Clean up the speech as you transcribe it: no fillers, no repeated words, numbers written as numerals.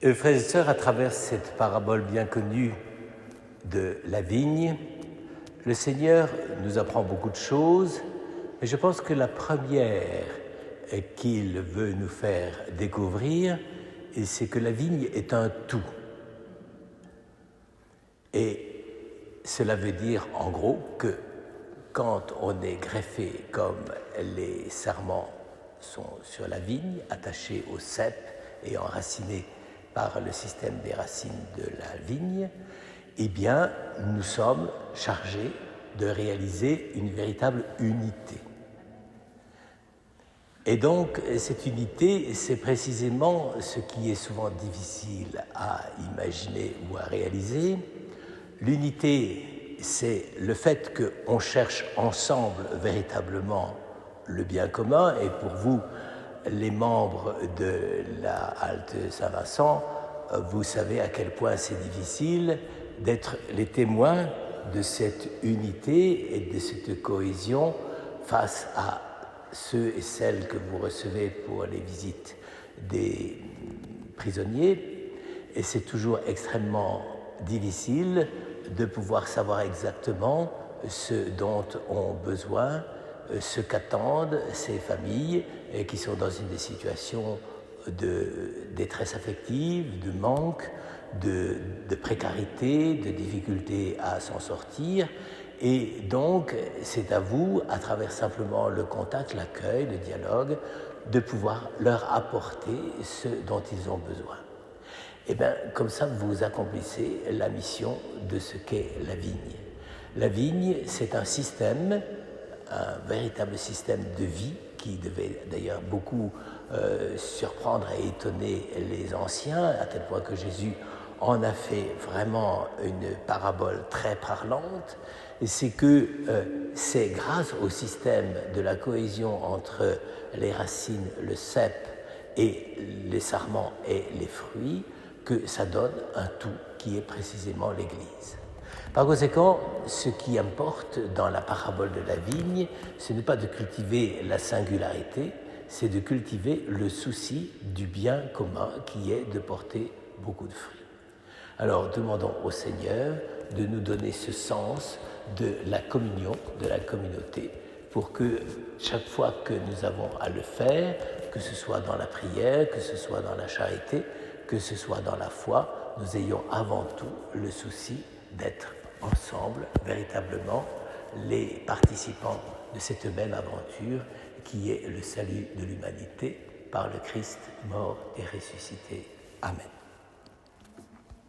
Frères et sœurs, à travers cette parabole bien connue de la vigne, le Seigneur nous apprend beaucoup de choses, mais je pense que la première qu'il veut nous faire découvrir, c'est que la vigne est un tout. Et cela veut dire en gros que quand on est greffé comme les sarments sont sur la vigne, attachés au cep et enracinés par le système des racines de la vigne, eh bien, nous sommes chargés de réaliser une véritable unité. Et donc, cette unité, c'est précisément ce qui est souvent difficile à imaginer ou à réaliser. L'unité, c'est le fait qu'on cherche ensemble véritablement le bien commun. Et pour vous, les membres de la Halte Saint-Vincent, vous savez à quel point c'est difficile d'être les témoins de cette unité et de cette cohésion face à ceux et celles que vous recevez pour les visites des prisonniers. Et c'est toujours extrêmement difficile de pouvoir savoir exactement ce dont ont besoin, ce qu'attendent ces familles qui sont dans une situation de détresse affective, de manque, de précarité, de difficulté à s'en sortir. Et donc, c'est à vous, à travers simplement le contact, l'accueil, le dialogue, de pouvoir leur apporter ce dont ils ont besoin. Et bien, comme ça, vous accomplissez la mission de ce qu'est la vigne. La vigne, c'est un système, un véritable système de vie qui devait d'ailleurs beaucoup surprendre et étonner les anciens, à tel point que Jésus en a fait vraiment une parabole très parlante. Et c'est que c'est grâce au système de la cohésion entre les racines, le cep et les sarments et les fruits que ça donne un tout qui est précisément l'Église. Par conséquent, ce qui importe dans la parabole de la vigne, ce n'est pas de cultiver la singularité, c'est de cultiver le souci du bien commun qui est de porter beaucoup de fruits. Alors demandons au Seigneur de nous donner ce sens de la communion, de la communauté, pour que chaque fois que nous avons à le faire, que ce soit dans la prière, que ce soit dans la charité, que ce soit dans la foi, nous ayons avant tout le souci d'être ensemble, véritablement, les participants de cette même aventure qui est le salut de l'humanité par le Christ mort et ressuscité. Amen.